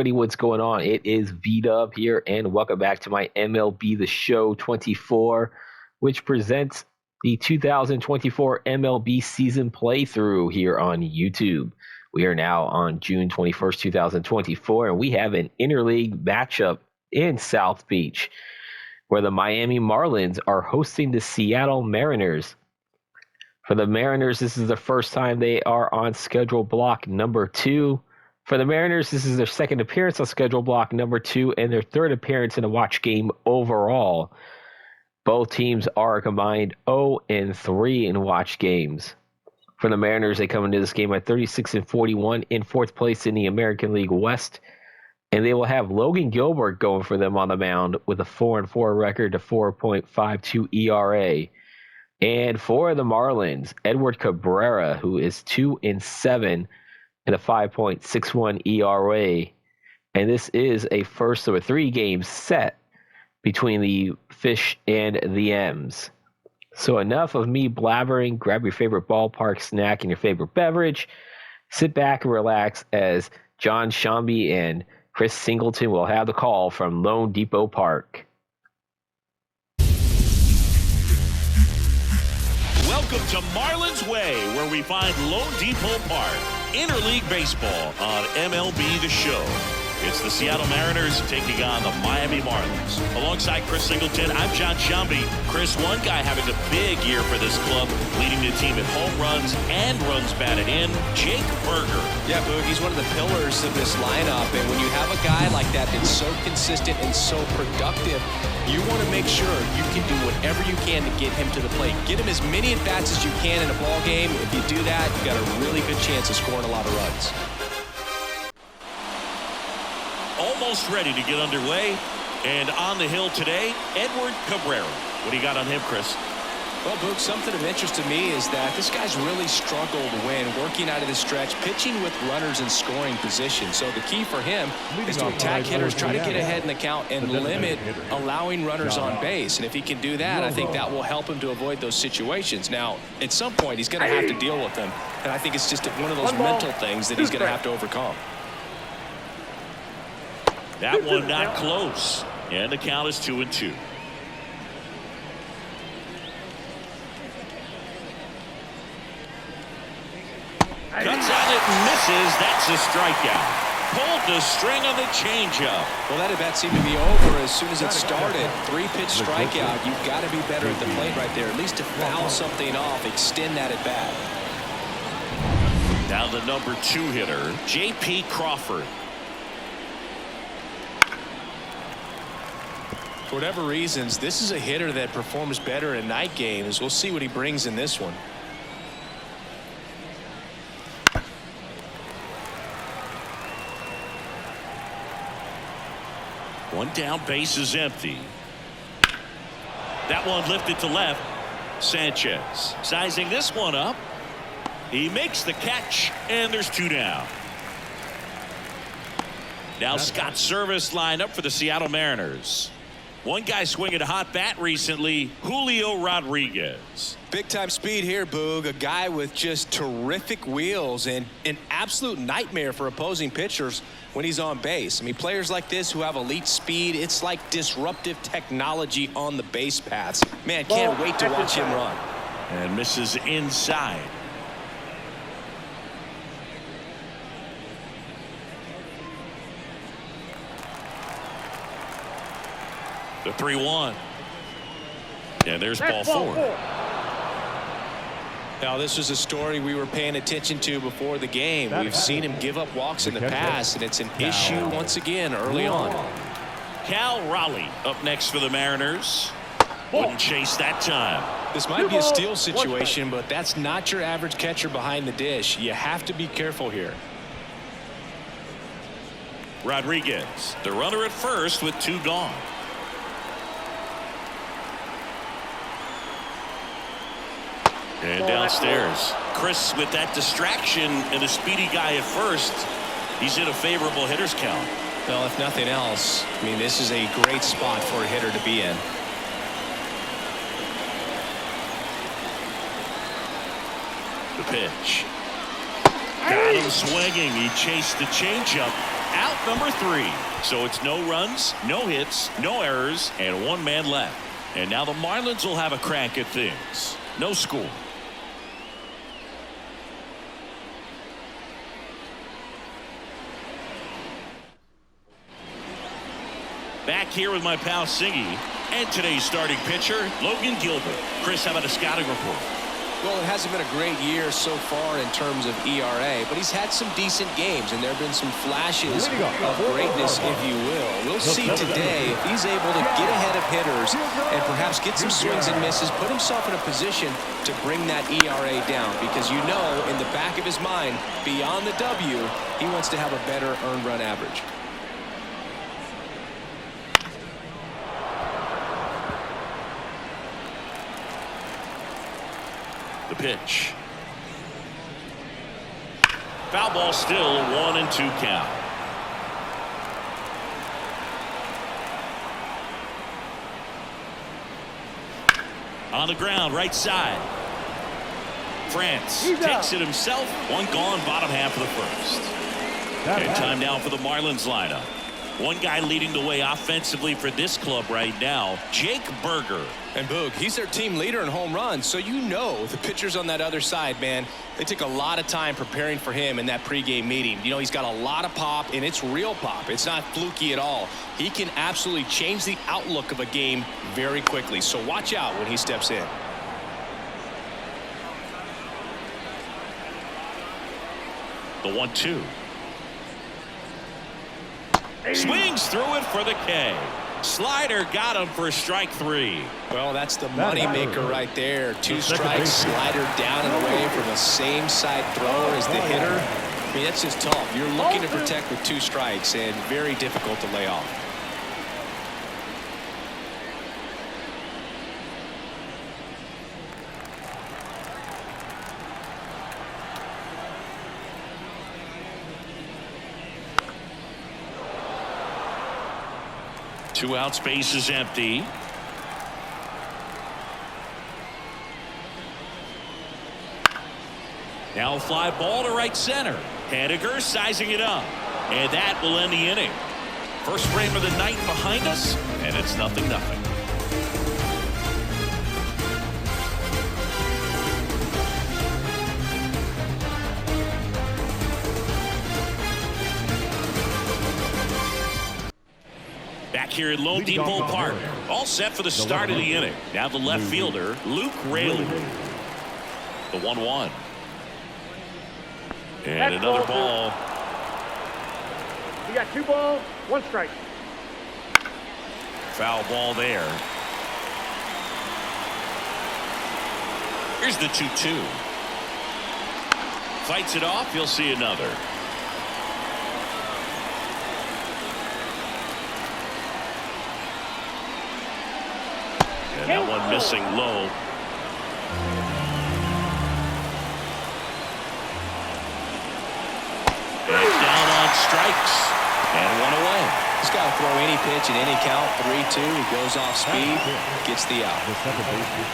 everybody, what's going on? It is V-Dub here, and welcome back to my MLB The Show 24, which presents the 2024 MLB season playthrough here on YouTube. We are now on June 21st, 2024, and we have an interleague matchup in South Beach, where the Miami Marlins are hosting the Seattle Mariners. For the Mariners, this is the first time they are on schedule block number 2. For the Mariners, this is their second appearance on schedule block number 2 and their third appearance in a watch game overall. Both teams are combined 0-3 in watch games. For the Mariners, they come into this game at 36-41 in fourth place in the American League West. And they will have Logan Gilbert going for them on the mound with a 4-4 record to 4.52 ERA. And for the Marlins, Edward Cabrera, who is 2-7 and a 5.61 ERA. And this is a first of a 3-game set between the Fish and the M's. So enough of me blabbering. Grab your favorite ballpark snack and your favorite beverage. Sit back and relax as John Shambi and Chris Singleton will have the call from Lone Depot Park. Welcome to Marlins Way, where we find Lone Depot Park. Interleague baseball on MLB The Show. It's the Seattle Mariners taking on the Miami Marlins. Alongside Chris Singleton, I'm John Shambi. Chris, one guy having a big year for this club, leading the team in home runs and runs batted in, Jake Burger. Yeah, Boog, he's one of the pillars of this lineup, and when you have a guy like that that's so consistent and so productive, you want to make sure you can do whatever you can to get him to the plate. Get him as many at-bats as you can in a ball game. If you do that, you've got a really good chance of scoring a lot of runs. Almost ready to get underway, and on the hill today, Edward Cabrera. What do you got on him, Chris? Well, Boog, something of interest to me is that this guy's really struggled when working out of the stretch, pitching with runners in scoring position. So the key for him is to attack hitters, try to get ahead in the count, and limit allowing runners on base. And if he can do that, I think that will help him to avoid those situations. Now, at some point, he's going to have to deal with them, and I think it's just one of those mental things that he's going to have to overcome. That one not close, and the count is 2-2. Cuts on it and misses. That's a strikeout. Pulled the string on the changeup. Well, that at-bat seemed to be over as soon as it started. 3-pitch strikeout. You've got to be better at the plate right there, at least to foul something off, extend that at-bat. Now the number 2 hitter, J.P. Crawford. For whatever reasons, this is a hitter that performs better in night games. We'll see what he brings in this one. One down, base is empty. That one lifted to left. Sanchez sizing this one up. He makes the catch, and there's 2 down. Now Scott Service lined up for the Seattle Mariners. One guy swinging a hot bat recently, Julio Rodriguez. Big-time speed here, Boog. A guy with just terrific wheels and an absolute nightmare for opposing pitchers when he's on base. I mean, players like this who have elite speed, it's like disruptive technology on the base paths. Man, can't wait to watch him run. And misses inside. The 3-1. And there's ball 4. Now, this was a story we were paying attention to before the game. We've seen him give up walks in the past, and it's an issue once again early on. Cal Raleigh up next for the Mariners. Wouldn't chase that time. This might be a steal situation, but that's not your average catcher behind the dish. You have to be careful here. Rodriguez, the runner at first with 2 gone. And downstairs, Chris with that distraction and a speedy guy at first. He's in a favorable hitter's count. Well, if nothing else, I mean, this is a great spot for a hitter to be in. The pitch. Got him swinging. He chased the changeup. Out number 3. So it's no runs, no hits, no errors, and 1 man left. And now the Marlins will have a crack at things. No score. Back here with my pal Siggy and today's starting pitcher, Logan Gilbert. Chris, how about a scouting report? Well, it hasn't been a great year so far in terms of ERA, but he's had some decent games, and there have been some flashes of greatness, if you will. We'll see today if he's able to get ahead of hitters and perhaps get some swings and misses, put himself in a position to bring that ERA down, because you know in the back of his mind, beyond the W, he wants to have a better earned run average. The pitch. Foul ball, still 1-2 count. On the ground, right side. France takes it himself. 1 gone, bottom half of the first. And time now for the Marlins lineup. One guy leading the way offensively for this club right now, Jake Berger. And Boog, he's their team leader in home runs, so you know the pitchers on that other side, man, they took a lot of time preparing for him in that pregame meeting. You know, he's got a lot of pop, and it's real pop. It's not fluky at all. He can absolutely change the outlook of a game very quickly, so watch out when he steps in. The 1-2. Swings through it for the K. Slider got him for strike 3. Well, that's the money maker right there. 2 strikes, slider down and away from the same side thrower as the hitter. I mean, that's just tough. You're looking to protect with 2 strikes and very difficult to lay off. Two out, space is empty. Now a fly ball to right center. Henniger sizing it up. And that will end the inning. First frame of the night behind us, and it's 0-0. Back here at Lone Depot Park, all set for the start of the inning. Now the left fielder, Luke Raley. The 1-1. And another ball. You got 2 balls, 1 strike. Foul ball there. Here's the 2-2. Fights it off. You'll see another. And that one missing low. And down on strikes. And 1 away. He's got to throw any pitch at any count. 3-2. He goes off speed. Gets the out.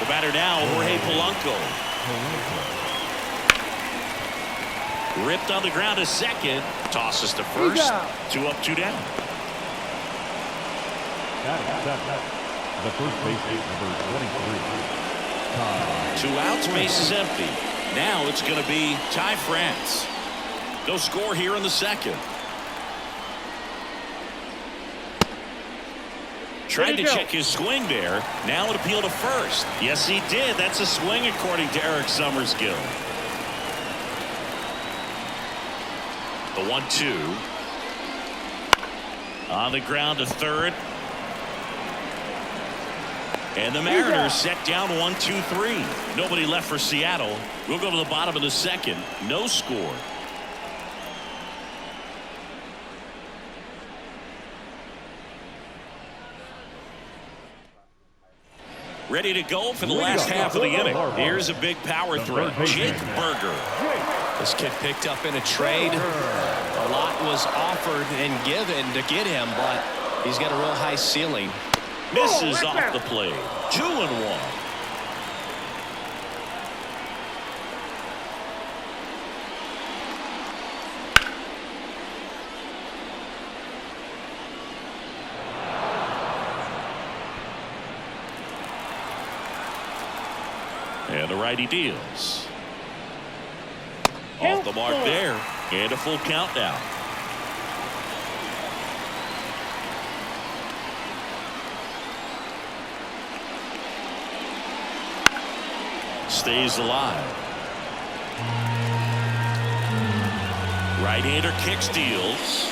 The batter now, Jorge Polanco. Ripped on the ground to second. Tosses to first. 2 up, 2 down. The first base, number 23. 2 outs, base is empty. Now it's going to be Ty France. No score here in the second. Tried to check his swing there. Now it appealed to first. Yes, he did. That's a swing according to Eric Summerskill. The 1-2. On the ground to third. And the Mariners set down 1-2-3. Nobody left for Seattle. We'll go to the bottom of the second. No score. Ready to go for the last half of the inning. Here's a big power threat. Jake Berger. This kid picked up in a trade. A lot was offered and given to get him, but he's got a real high ceiling. Misses off the plate. 2-1. And the righty deals. Off the mark there. And a full count now. Stays alive. Right-hander kicks, deals.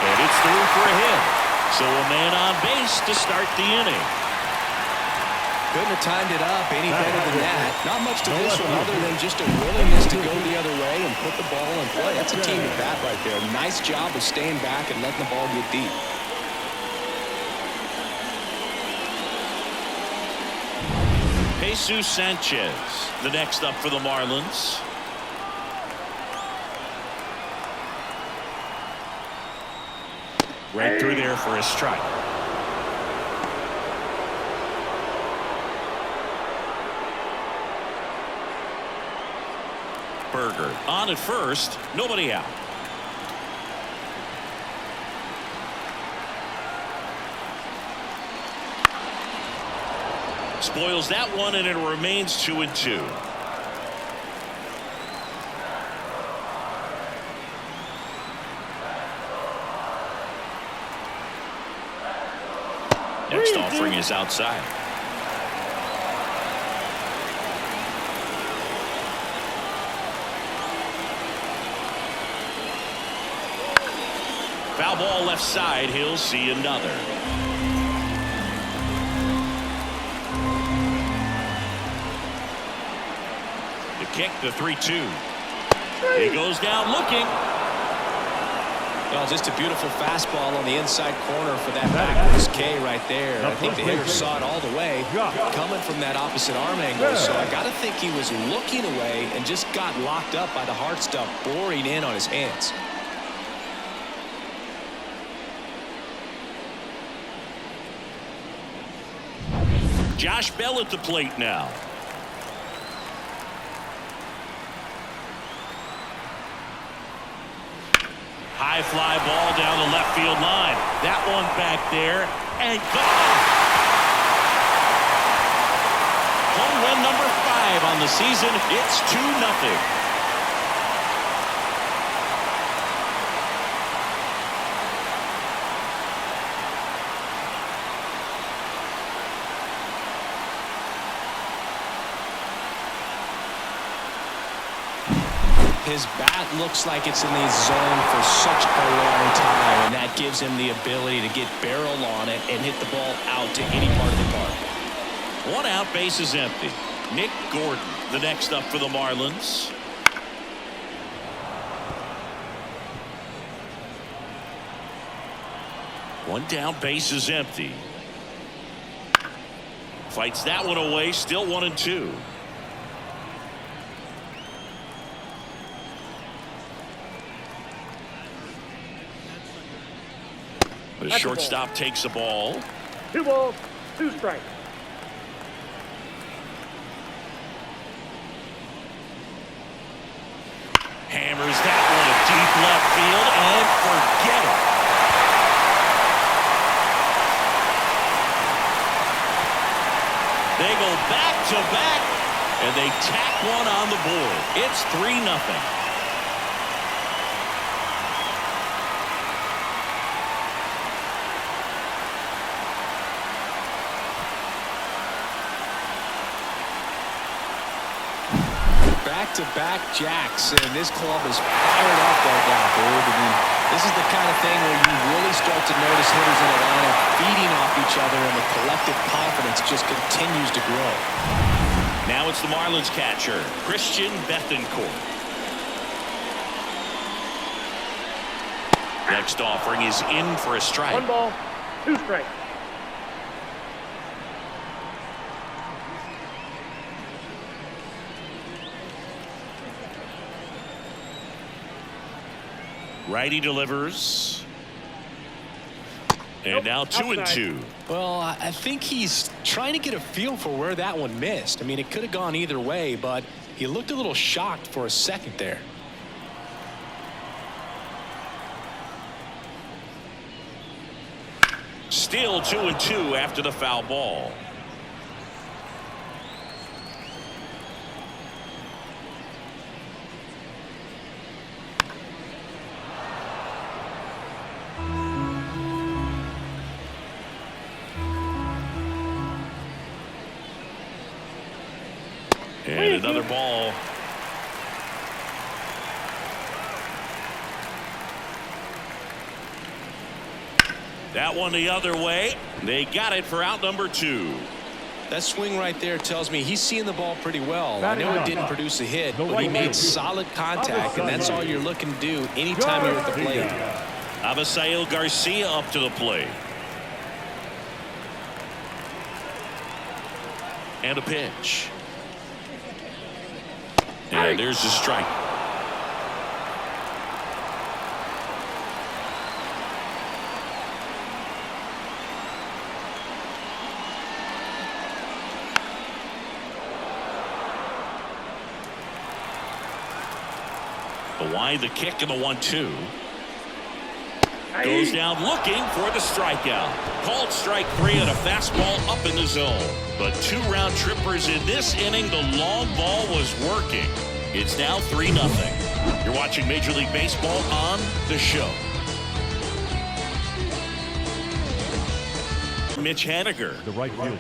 And it's through for a hit. So a man on base to start the inning. Couldn't have timed it up any better than that. Not much to this one other than just a willingness to go the other way and put the ball in play. That's a team at bat right there. Nice job of staying back and letting the ball get deep. Jesus Sanchez, the next up for the Marlins. Right through there for a strike. Berger on at first, nobody out. Spoils that one, and it remains 2-2. Next offering is outside. Foul ball left side. He'll see another. The kick, the 3-2. He goes down looking. Well, just a beautiful fastball on the inside corner for that backwards K right there. I think the hitter saw it all the way coming from that opposite arm angle. So I got to think he was looking away and just got locked up by the hard stuff boring in on his hands. Josh Bell at the plate now. High fly ball down the left field line. That one back there and gone. Home run number 5 on the season. It's 2-0. His bat looks like it's in the zone for such a long time, and that gives him the ability to get barrel on it and hit the ball out to any part of the park. 1 out, base is empty. Nick Gordon, the next up for the Marlins. One down, base is empty. Fights that one away, still 1-2. The shortstop takes the ball. 2 balls, 2 strikes. Hammers that one to deep left field and forget it. They go back to back and they tack one on the board. It's 3-0. Back-to-back jacks, and this club is fired up right now, dude. I mean, this is the kind of thing where you really start to notice hitters in a lineup feeding off each other, and the collective confidence just continues to grow. Now it's the Marlins catcher, Christian Bethancourt. Next offering is in for a strike. 1 ball, 2 strikes. Righty delivers. And now 2-2. Well, I think he's trying to get a feel for where that one missed. I mean, it could have gone either way, but he looked a little shocked for a second there. Still 2-2 after the foul ball. And another ball. That one the other way. They got it for out number 2. That swing right there tells me he's seeing the ball pretty well. I know it didn't produce a hit, but he made solid contact, and that's all you're looking to do anytime you're at the plate. Abisail Garcia up to the plate. And a pitch. And there's the strike. The wide, the kick, and the 1-2. Goes down looking for the strikeout. Called strike 3 and a fastball up in the zone. But 2 round trippers in this inning. The long ball was working. It's now 3-0. You're watching Major League Baseball on the show. Mitch Haniger. The right fielder.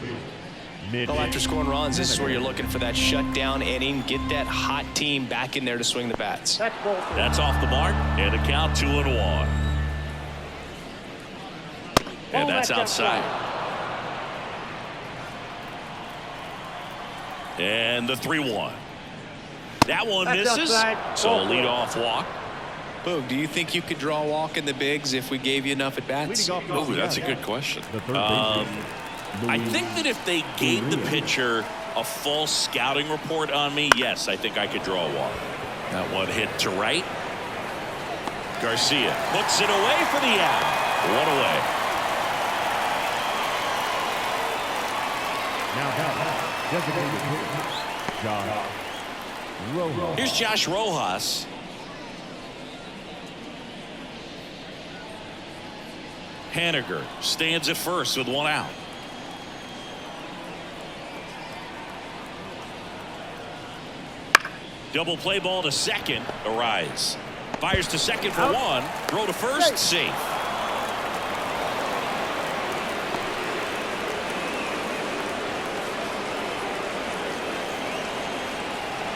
Well, after scoring runs, this is where you're looking for that shutdown inning. Get that hot team back in there to swing the bats. That's off the mark, and a count 2-1. And that's outside. And the 3-1. That one misses. So a leadoff walk. Boog, do you think you could draw a walk in the bigs if we gave you enough at bats? Oh, that's a good question. I think that if they gave the pitcher a full scouting report on me, yes, I think I could draw a walk. That one hit to right. Garcia puts it away for the out. 1 away. Now, here's Josh Rojas. Haniger stands at first with 1 out. Double play ball to second. Arise. Fires to second for 1. Throw to first. Safe.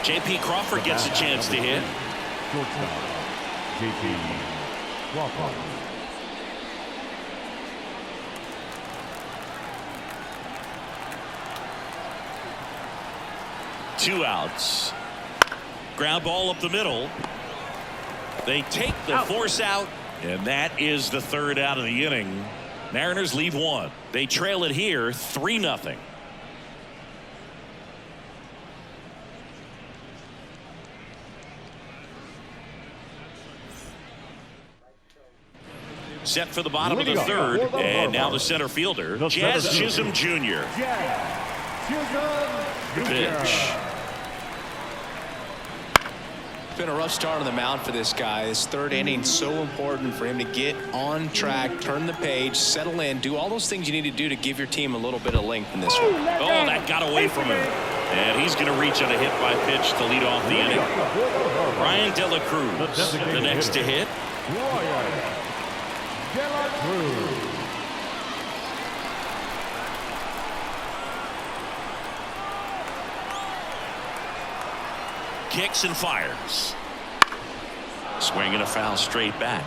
J.P. Crawford gets a chance to hit. shortstop, J.P. Crawford. 2 outs. Ground ball up the middle. They take the force out, and that is the 3rd out of the inning. Mariners leave 1. They trail it here 3-0. Set for the bottom of the 3rd, and now the center fielder, Jazz Chisholm Jr. Pitch. It's been a rough start on the mound for this guy. This 3rd inning so important for him to get on track, turn the page, settle in, do all those things you need to do to give your team a little bit of length in this one. Oh, that got away from him. And he's going to reach on a hit by pitch to lead off the inning. Ryan De La Cruz, the next to hit. Kicks and fires. Swing and a foul straight back.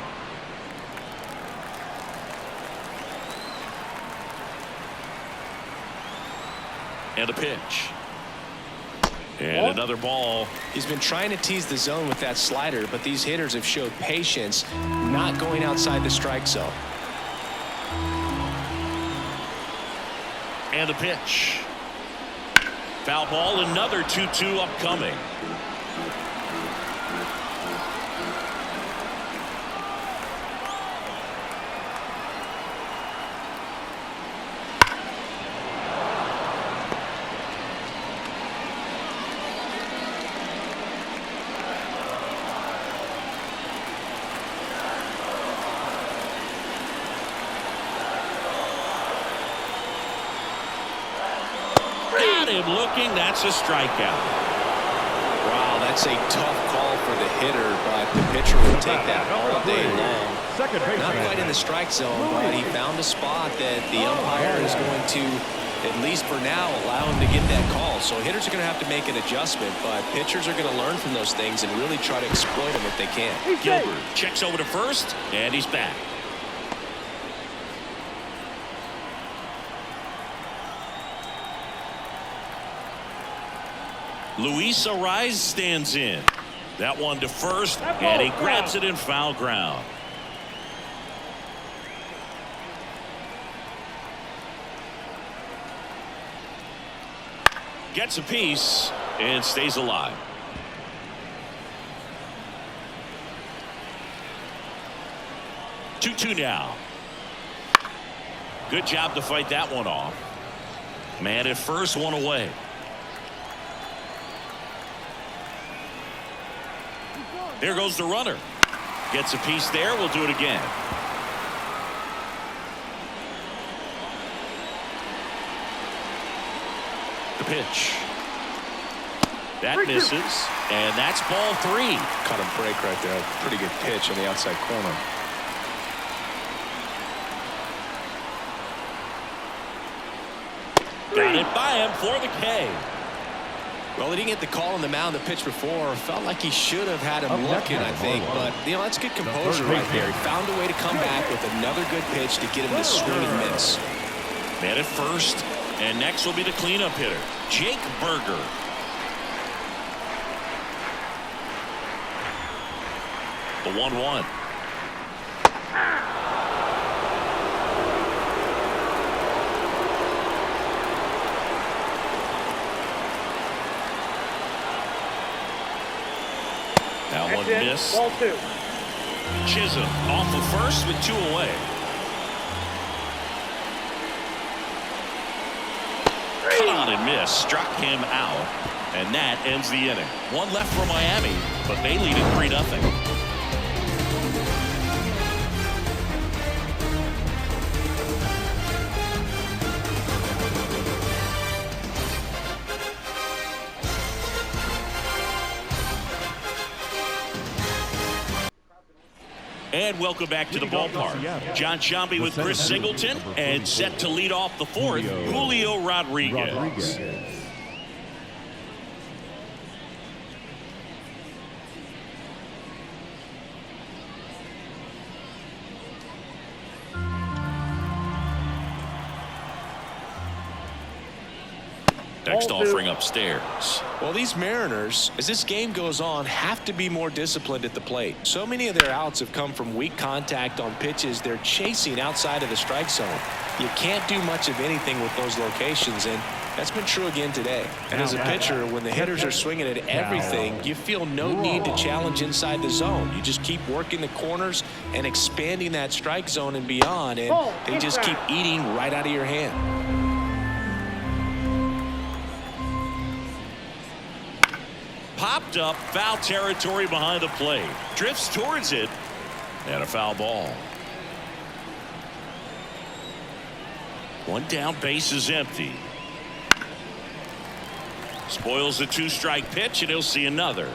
And a pitch. And another ball. He's been trying to tease the zone with that slider, but these hitters have showed patience, not going outside the strike zone. And a pitch. Foul ball, another 2-2 upcoming. Looking, that's a strikeout. Wow, that's a tough call for the hitter, but the pitcher will take that all day long. Not quite in the strike zone, but he found a spot that the umpire is going to at least for now, allow him to get that call. So hitters are going to have to make an adjustment, but pitchers are going to learn from those things and really try to exploit them if they can. Gilbert checks over to first, and he's back. Luis Ariz stands in. That one to first, and he grabs it in foul ground. Gets a piece and stays alive. Two now. Good job to fight that one off. Man at first, one away. There goes the runner. Gets a piece there. We'll do it again. The pitch. That misses. And that's ball 3. Cut him break right there. Pretty good pitch on the outside corner. Got it by him for the K. Well, he didn't get the call on the mound the pitch before. Felt like he should have had him looking, I think. But, you know, that's good composure right there. He found a way to come back with another good pitch to get him to swing and miss. Man at first. And next will be the cleanup hitter, Jake Berger. The 1-1. That one missed. Ball 2. Chisholm off of first with 2 away. Cut on and miss. Struck him out. And that ends the inning. One left for Miami, but they lead it 3-0. And welcome back to the ballpark. John Sciambi with Chris Singleton, and set to lead off the 4th, Julio Rodriguez. Next offering upstairs. Well, these Mariners, as this game goes on, have to be more disciplined at the plate. So many of their outs have come from weak contact on pitches they're chasing outside of the strike zone. You can't do much of anything with those locations, and that's been true again today. And as a pitcher, when the hitters are swinging at everything, you feel no need to challenge inside the zone. You just keep working the corners and expanding that strike zone and beyond, and they just keep eating right out of your hand. Popped up, foul territory behind the plate. Drifts towards it, and a foul ball. One down, base is empty. Spoils the 2-strike pitch, and he'll see another.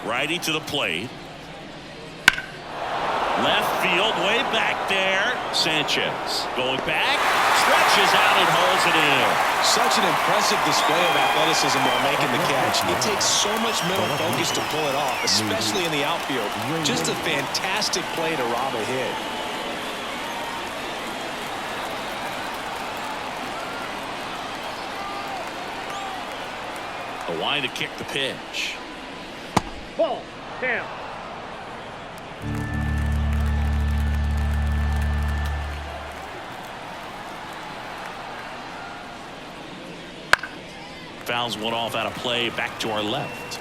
Righty to the plate. Left field, way back there. Sanchez going back, stretches out and holds it in. Such an impressive display of athleticism while making the catch. It takes so much mental focus to pull it off, especially in the outfield. Just a fantastic play to rob a hit. The line to kick the pitch. Ball 10. Fouls one off out of play, back to our left.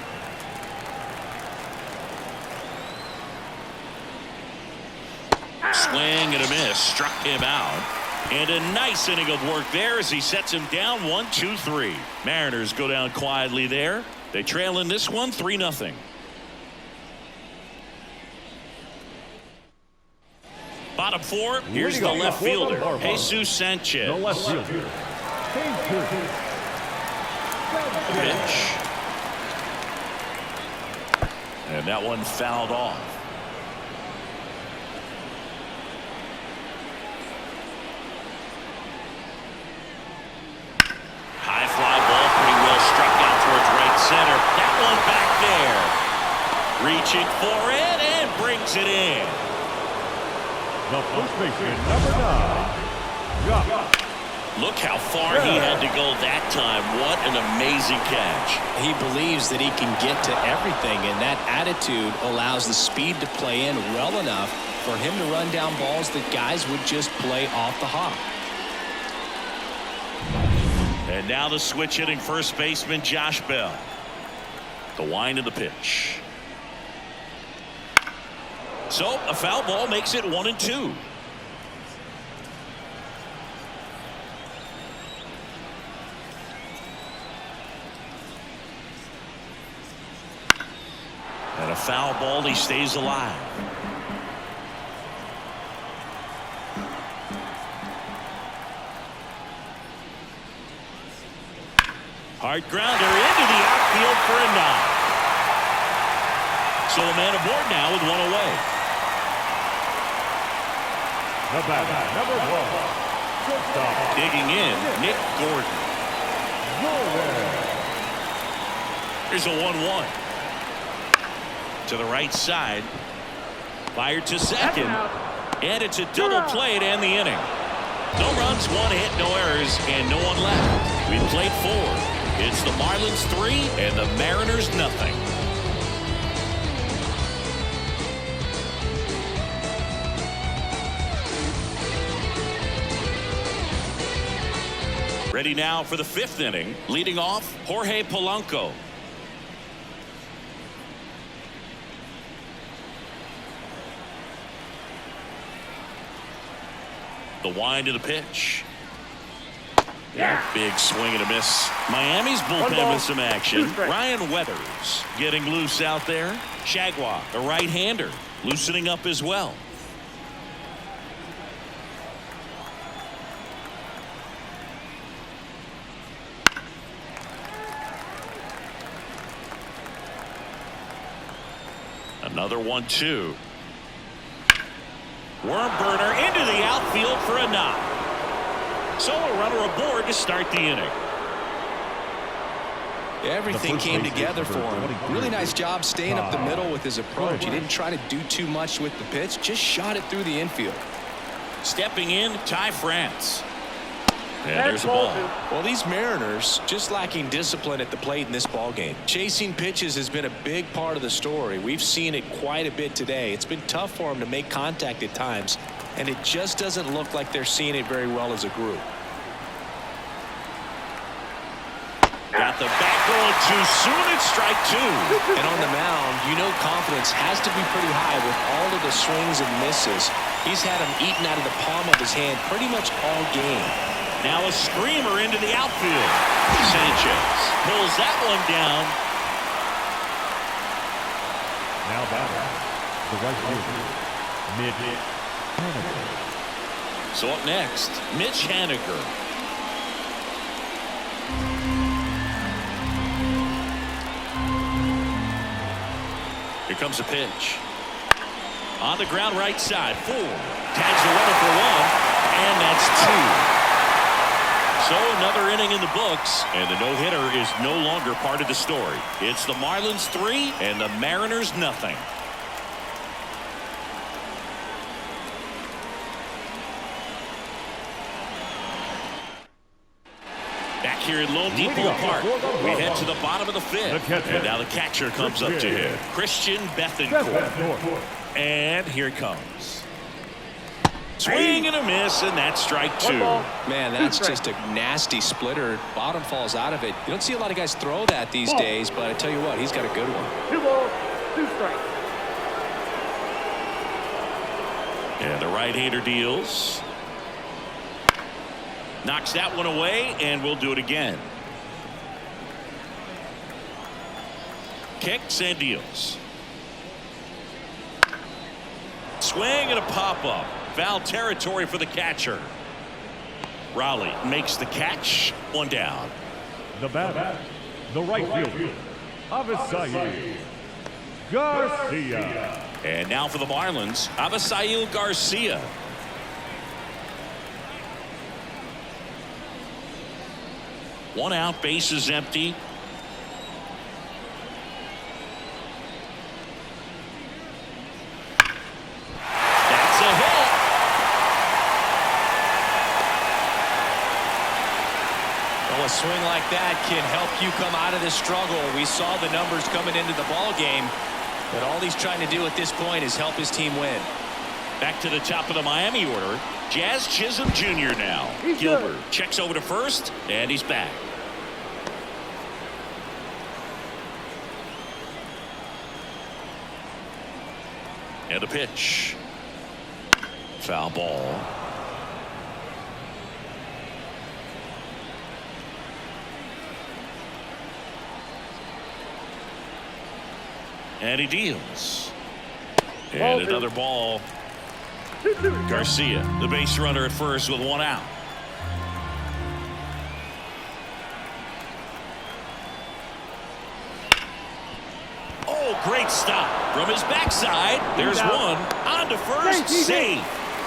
Swing and a miss, struck him out. And a nice inning of work there as he sets him down 1-2-3. Mariners go down quietly there. They trail in this one 3-0. Bottom 4, here's the left fielder, Jesus Sanchez. The left fielder, Pitch. And that one fouled off. Reaching for it and brings it in. The first baseman, number 9, Josh. Look how far he had to go that time. What an amazing catch. He believes that he can get to everything, and that attitude allows the speed to play in well enough for him to run down balls that guys would just play off the hop. And now the switch hitting first baseman Josh Bell. The wind of the pitch. So a foul ball makes it 1-2. And a foul ball, he stays alive. Hard grounder into the outfield for a knock. So a man aboard now with one away. The batter, number 1, shortstop. Digging in, Nick Gordon. Here's a 1-1. To the right side. Fired to second. And it's a double play to end the inning. No runs, 1 hit, no errors, and no one left. We played 4. It's the Marlins 3 and the Mariners nothing. Ready now for the 5th inning. Leading off, Jorge Polanco. The wind of the pitch. Yeah. Big swing and a miss. Miami's bullpen with some action. Ryan Weathers getting loose out there. Shagwa, the right-hander, loosening up as well. Another 1-2. Worm burner into the outfield for a knock. So a runner aboard to start the inning. Everything came together for him. Really nice job staying up the middle with his approach. He didn't try to do too much with the pitch, just shot it through the infield. Stepping in, Ty France. And there's a ball. Well, these Mariners just lacking discipline at the plate in this ball game. Chasing pitches has been a big part of the story. We've seen it quite a bit today. It's been tough for them to make contact at times, and it just doesn't look like they're seeing it very well as a group. Got the back going too soon. It's strike 2. And on the mound, you know confidence has to be pretty high with all of the swings and misses. He's had them eaten out of the palm of his hand pretty much all game. Now a screamer into the outfield. Sanchez pulls that one down. Now batter, the right fielder, Mitch Haniger. So up next, Mitch Haniger. Here comes a pitch. On the ground right side. 4. Tags the runner for 1. And that's 2. So another inning in the books, and the no-hitter is no longer part of the story. It's the Marlins 3 and the Mariners nothing. Back here at Lone Depot Park, we head to the bottom of the 5th. And now the catcher comes up to him, Christian Bethancourt. And here it comes. Swing and a miss, and that's strike 2. Man, that's just a nasty splitter. Bottom falls out of it. You don't see a lot of guys throw that these days, but I tell you what, he's got a good one. 2 balls, 2 strikes. And the right-hander deals. Knocks that one away, and we'll do it again. Kicks and deals. Swing and a pop-up. Foul territory for the catcher. Raleigh makes the catch. 1 down. The batter, the right fielder, Avisail Garcia. And now for the Marlins, Avisail Garcia. One out, bases empty. swing like that can help you come out of this struggle. We saw the numbers coming into the ball game, but all he's trying to do at this point is help his team win. Back to the top of the Miami order. Jazz Chisholm Jr. now. Gilbert checks over to first, and he's back. And a pitch. Foul ball. And he deals. And another ball. Garcia, the base runner at first with one out. Oh, great stop from his backside. There's one on to first, safe.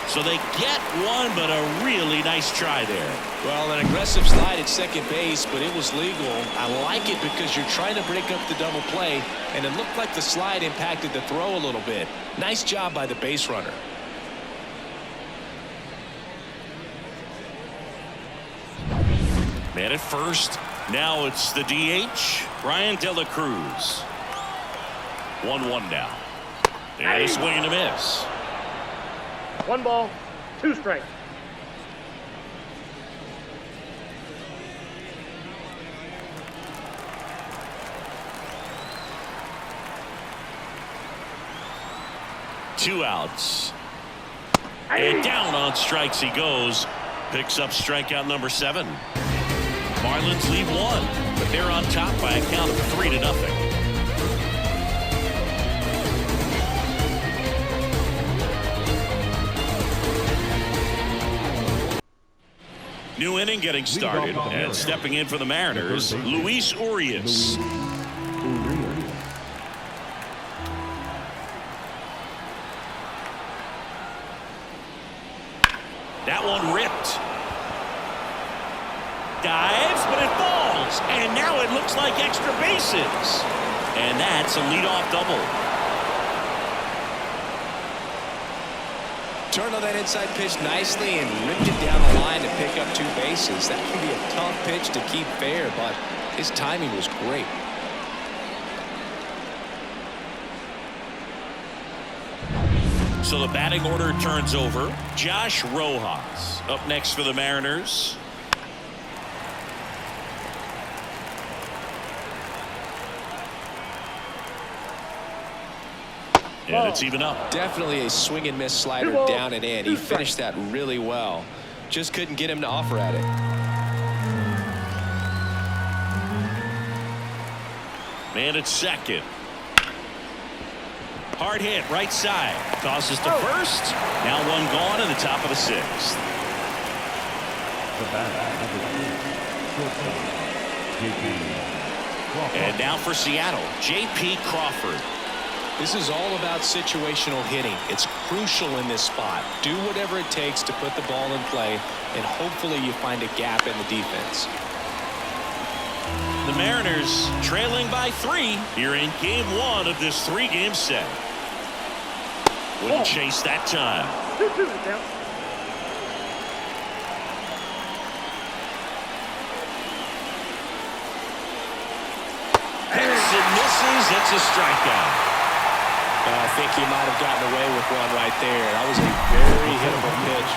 So they get one, but a really nice try there. Well, an aggressive slide at second base, but it was legal. I like it because you're trying to break up the double play, and it looked like the slide impacted the throw a little bit. Nice job by the base runner. Man at first. Now it's the DH, Brian De La Cruz. 1-1 now. And a swing and a miss. 1 ball, 2 strikes. Two outs. And down on strikes he goes. Picks up strikeout number 7. Marlins lead 1, but they're on top by a count of 3-0. New inning getting started, and stepping in for the Mariners, Luis Urias. That one ripped. Dives, but it falls, and now it looks like extra bases. And that's a leadoff double. Turned on that inside pitch nicely and ripped it down the line to pick up 2 bases. That can be a tough pitch to keep fair, but his timing was great. So the batting order turns over. Josh Rojas up next for the Mariners. And it's even up. Definitely a swing and miss slider down and in. He finished that really well. Just couldn't get him to offer at it. Man at second. Hard hit right side. Tosses to first. Now one gone in the top of the 6th. And now for Seattle, J.P. Crawford. This is all about situational hitting. It's crucial in this spot. Do whatever it takes to put the ball in play, and hopefully you find a gap in the defense. The Mariners trailing by 3 here in game 1 of this 3-game set. Wouldn't chase that time. 2-2 now. Harrison misses. It's a strikeout. I think he might have gotten away with one right there. That was a very hittable pitch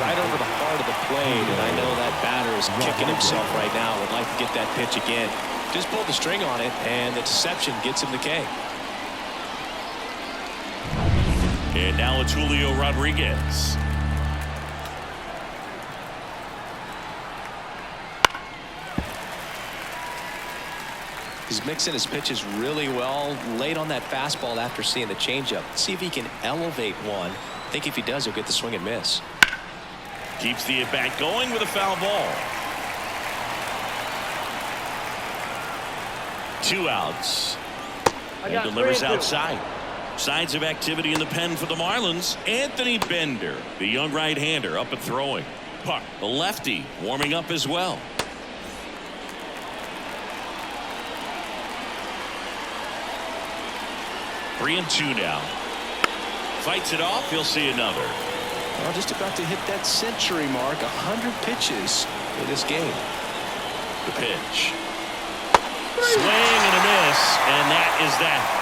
right over the heart of the plate, and I know that batter is kicking himself right now. Would like to get that pitch again. Just pulled the string on it, and the deception gets him the K. And now it's Julio Rodriguez. He's mixing his pitches really well. Late on that fastball after seeing the changeup. See if he can elevate one. I think if he does, he'll get the swing and miss. Keeps the at-bat going with a foul ball. 2 outs. And delivers outside. Signs of activity in the pen for the Marlins. Anthony Bender, the young right-hander, up and throwing. Puck, the lefty, warming up as well. Three and 2 now. Fights it off. He'll see another. Well, just about to hit that century mark. 100 pitches for this game. The pitch. Swing and a miss, and that is that.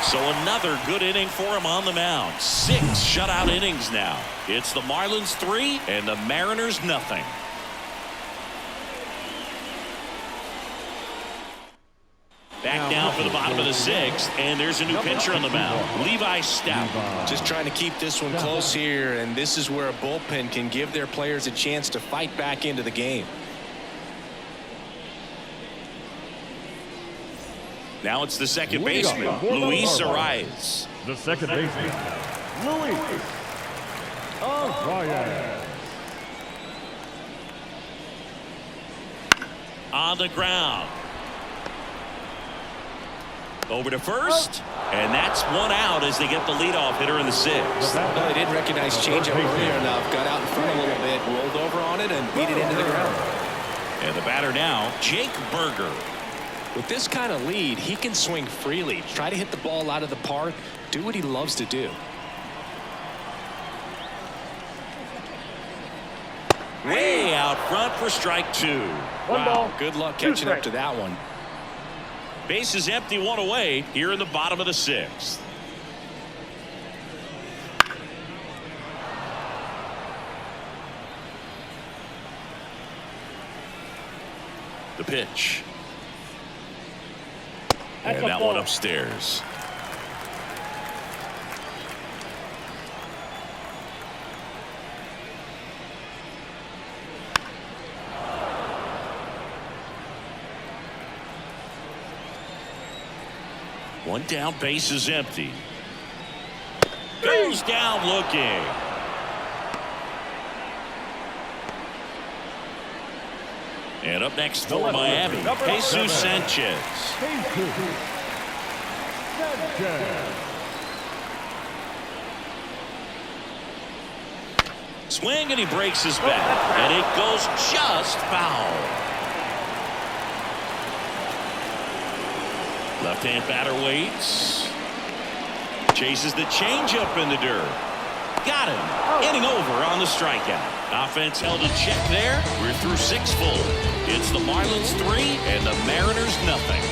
So another good inning for him on the mound. 6 shutout innings now. It's the Marlins 3 and the Mariners nothing. Back down for the bottom of the 6th, and there's a new pitcher on the mound, Levi Stout. Just trying to keep this one close here, and this is where a bullpen can give their players a chance to fight back into the game. Now it's the second baseman, Luis Arias. The second baseman, Luis Arias. On the ground. Over to first, and that's 1 out as they get the leadoff hitter in the 6th. Well, they didn't recognize changeup earlier enough, got out in front a little bit, rolled over on it, and beat it into the ground. And the batter now, Jake Berger. With this kind of lead, he can swing freely, try to hit the ball out of the park, do what he loves to do. Way out front for strike 2. Wow, good luck catching up to that one. Base is empty, 1 away here in the bottom of the 6th. The pitch. And that one upstairs. One down, base is empty. Goes down looking. And up next for Miami, Jesus Sanchez. Swing and he breaks his bat. And it goes just foul. Left-hand batter waits. Chases the changeup in the dirt. Got him. Inning over on the strikeout. Offense held in check there. We're through 6 full. It's the Marlins 3 and the Mariners nothing.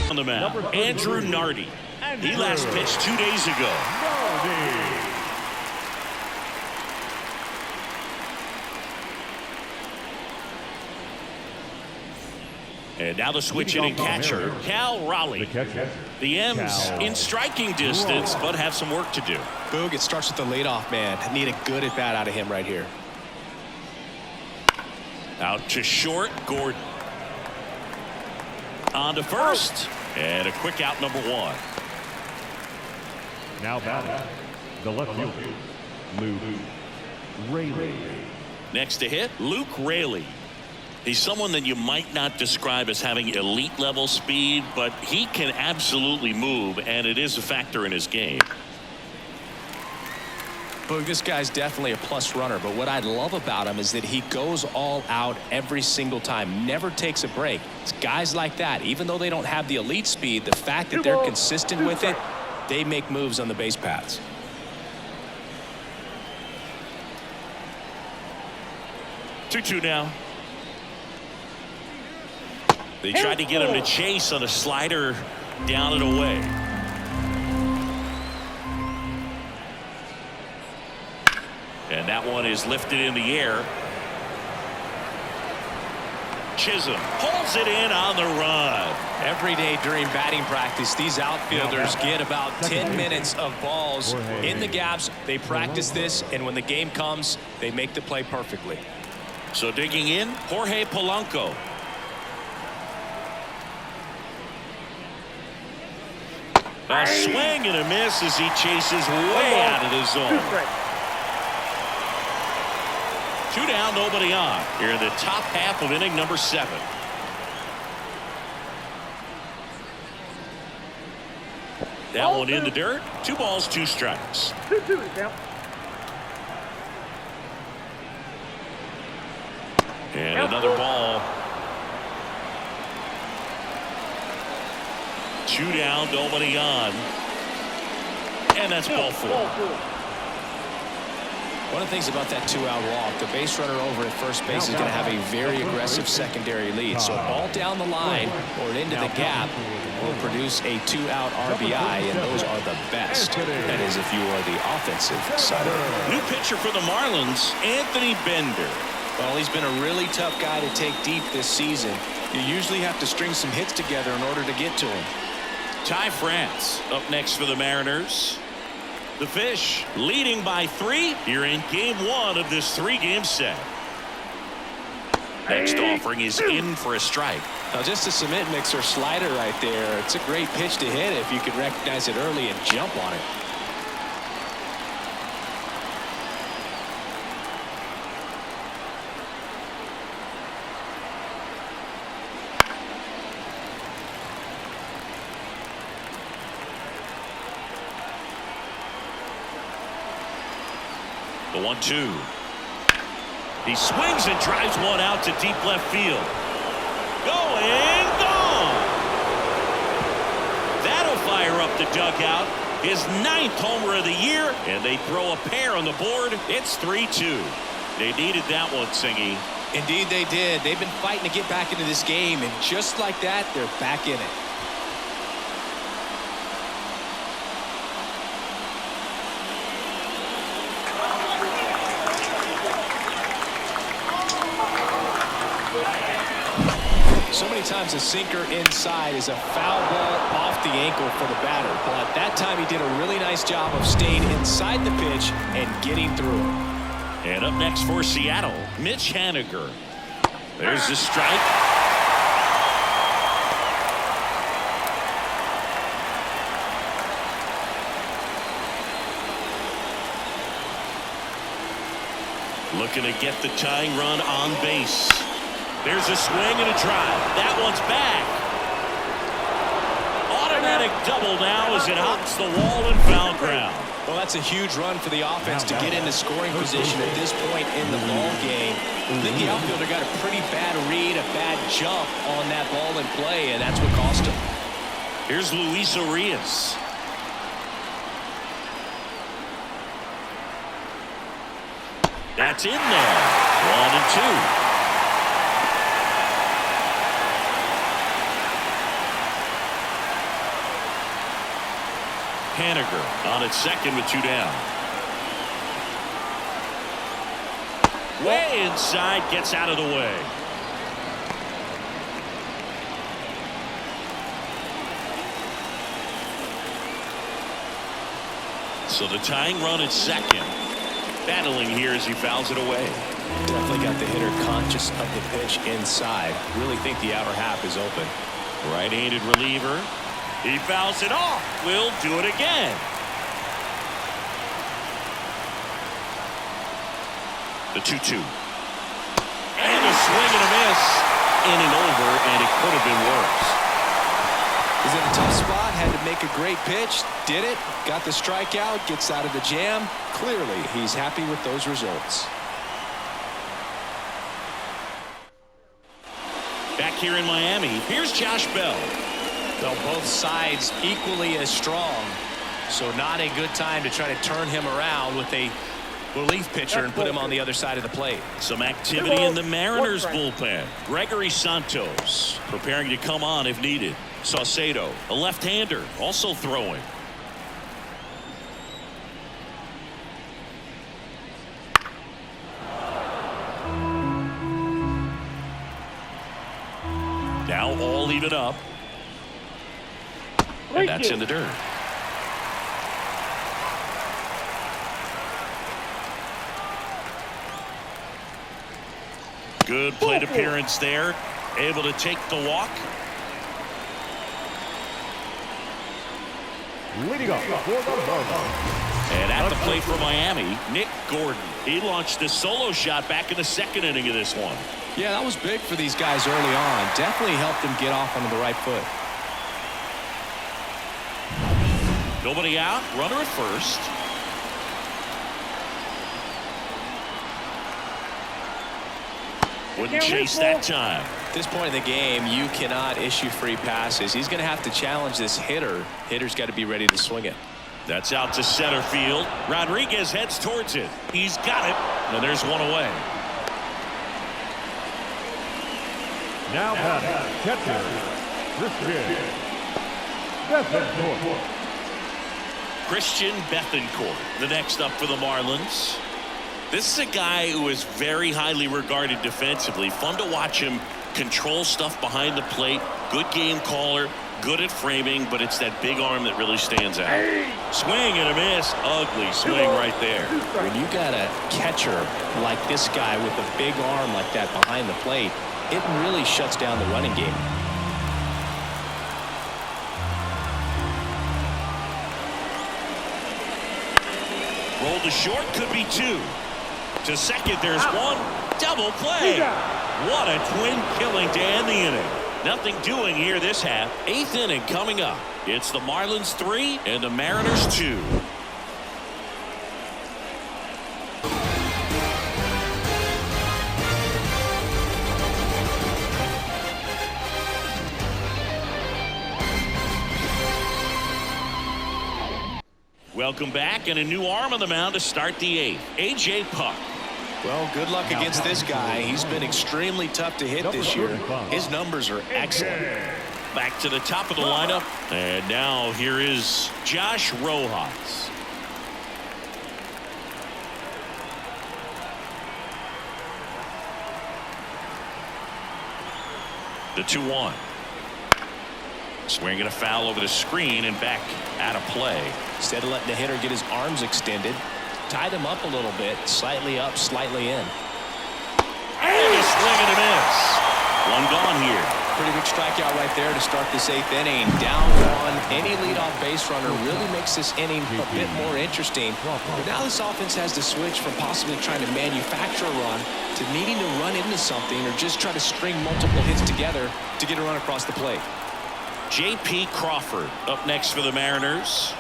On the mound, Andrew Nardi. He last pitched 2 days ago. And now the switch hitting catcher, Cal Raleigh. The M's in striking distance, but have some work to do. Boog, it starts with the leadoff man. Need a good at bat out of him right here. Out to short, Gordon. On to first, and a quick out, number 1. Now batting, the left fielder, Luke Raley. Next to hit, Luke Raley. He's someone that you might not describe as having elite level speed, but he can absolutely move, and it is a factor in his game. Boog, this guy's definitely a plus runner, but what I love about him is that he goes all out every single time, never takes a break. It's guys like that, even though they don't have the elite speed, the fact that they're consistent with it, they make moves on the base paths. Two now. They tried to get him to chase on a slider down and away. And that one is lifted in the air. Chisholm pulls it in on the run. Every day during batting practice, these outfielders get about 10 minutes of balls in the gaps. They practice this, and when the game comes, they make the play perfectly. So digging in, Jorge Polanco. A swing and a miss as he chases way out of the zone. 2 down, nobody on. Here in the top half of inning number 7. That one in the dirt. 2 balls, 2 strikes. 2-2 now. And another ball. 2 down, nobody on. And that's ball 4. One of the things about that 2-out walk, the base runner over at first base is going to have a very aggressive secondary lead. So a ball down the line or into the gap will produce a 2-out RBI, and those are the best. That is if you are the offensive side of it. New pitcher for the Marlins, Anthony Bender. Well, he's been a really tough guy to take deep this season. You usually have to string some hits together in order to get to him. Ty France up next for the Mariners. The Fish leading by 3 here in game 1 of this 3-game set. Next offering is in for a strike. Now just a cement mixer slider right there. It's a great pitch to hit if you can recognize it early and jump on it. The 1-2. He swings and drives one out to deep left field. Going, gone. That'll fire up the dugout. His 9th homer of the year, and they throw a pair on the board. It's 3-2. They needed that one, Singy. Indeed they did. They've been fighting to get back into this game, and just like that, they're back in it. So many times a sinker inside is a foul ball off the ankle for the batter. But that time he did a really nice job of staying inside the pitch and getting through it. And up next for Seattle, Mitch Haniger. There's the strike. Looking to get the tying run on base. There's a swing and a drive. That one's back. Automatic double now as it hops the wall and foul ground. Well, that's a huge run for the offense to get into scoring position at this point in the ball game. I think the outfielder got a pretty bad read, a bad jump on that ball in play, and that's what cost him. Here's Luis Urias. That's in there. 1-2. Haniger on at second with 2 down. Way inside, gets out of the way. So the tying run at second. Battling here as he fouls it away. Definitely got the hitter conscious of the pitch inside. Really think the outer half is open. Right-handed reliever. He fouls it off. Will do it again. The 2-2. And a swing and a miss. In and over, and it could have been worse. He's in a tough spot. Had to make a great pitch. Did it. Got the strikeout. Gets out of the jam. Clearly, he's happy with those results. Back here in Miami, here's Josh Bell. Well, both sides equally as strong, so not a good time to try to turn him around with a relief pitcher and put him on the other side of the plate. Some activity in the Mariners bullpen. Gregory Santos preparing to come on if needed. Saucedo, a left-hander, also throwing. Now all even up. And that's in the dirt. Good plate appearance there. Able to take the walk. Leading off for the Marlins. And at the plate for Miami, Nick Gordon. He launched a solo shot back in the second inning of this one. Yeah, that was big for these guys early on. Definitely helped them get off onto the right foot. Nobody out. Runner at first. Wouldn't chase that time. At this point in the game, you cannot issue free passes. He's going to have to challenge this hitter. Hitter's got to be ready to swing it. That's out to center field. Rodriguez heads towards it. He's got it. And there's one away. Now batting, catcher, Christian Bethancourt, the next up for the Marlins. This is a guy who is very highly regarded defensively. Fun to watch him control stuff behind the plate. Good game caller. Good at framing, but it's that big arm that really stands out. Swing and a miss. Ugly swing right there. When you got a catcher like this guy with a big arm like that behind the plate, it really shuts down the running game. Roll to short, could be two. To second, there's one. Double play. What a twin killing to end the inning. Nothing doing here this half. 8th inning coming up. It's the Marlins 3 and the Mariners 2. Welcome back, and a new arm on the mound to start the 8th. A.J. Puck. Well, good luck against this guy. He's been extremely tough to hit this year. His numbers are excellent. Back to the top of the lineup. And now here is Josh Rojas. The 2-1. Swinging a foul over the screen and back out of play. Instead of letting the hitter get his arms extended, tied him up a little bit, slightly up, slightly in. And a swing and a miss. One gone here. Pretty big strikeout right there to start this 8th inning. Down one. Any leadoff base runner really makes this inning a bit more interesting. But now this offense has to switch from possibly trying to manufacture a run to needing to run into something or just try to string multiple hits together to get a run across the plate. J.P. Crawford up next for the Mariners.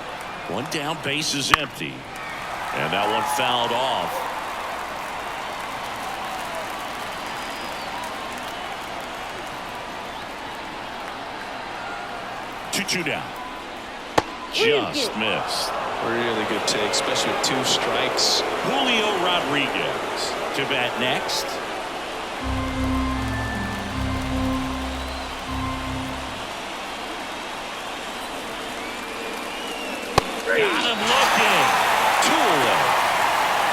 One down, base is empty. And that one fouled off. Two down. Just missed. Really good take, especially with 2 strikes. Julio Rodriguez to bat next. Got him looking. 2 away.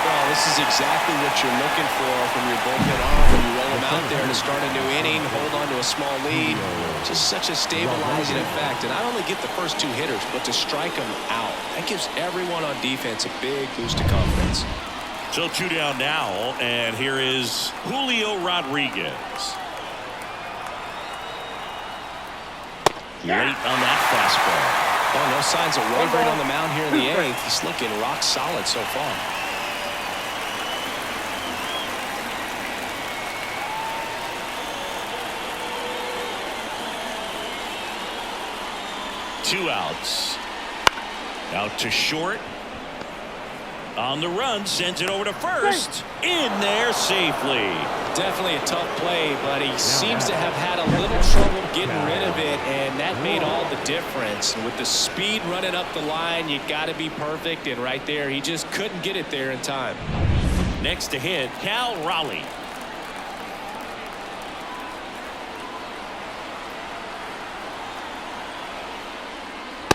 Well, this is exactly what you're looking for from your bullpen arm when you roll him out there to start a new inning, hold on to a small lead. Just such a stabilizing effect. And not only get the first 2 hitters, but to strike them out. That gives everyone on defense a big boost of confidence. So 2 down now, and here is Julio Rodriguez. Late on that fastball. Oh, no signs of wavering on the mound here in the 8th. He's looking rock solid so far. Two outs. Out to short. On the run, sends it over to first. In there safely. Definitely a tough play, but he seems to have had a little trouble getting rid of it, and that made all the difference. With the speed running up the line, you got to be perfect, and right there, he just couldn't get it there in time. Next to hit, Cal Raleigh.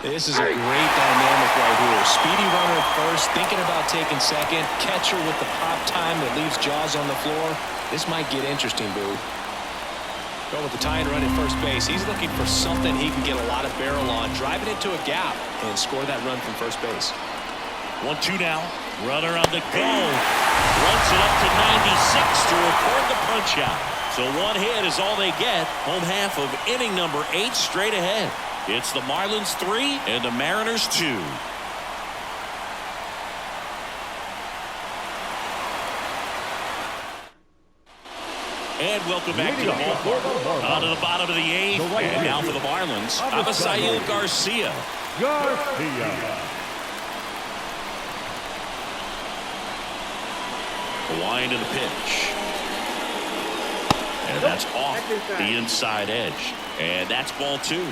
This is a great dynamic right here. Speedy runner at first, thinking about taking second. Catcher with the pop time that leaves Jaws on the floor. This might get interesting, Boo. Going with the tying run at first base. He's looking for something he can get a lot of barrel on. Drive it into a gap and score that run from first base. 1-2 now. Runner on the go. Runs it up to 96 to record the punch out. So 1 hit is all they get. Home half of inning number 8 straight ahead. It's the Marlins 3 and the Mariners 2. And welcome back to the ballpark. On to the bottom of the 8th. And now for the Marlins, Avisail Garcia. The wind of the pitch. And that's off the inside edge. And that's ball 2.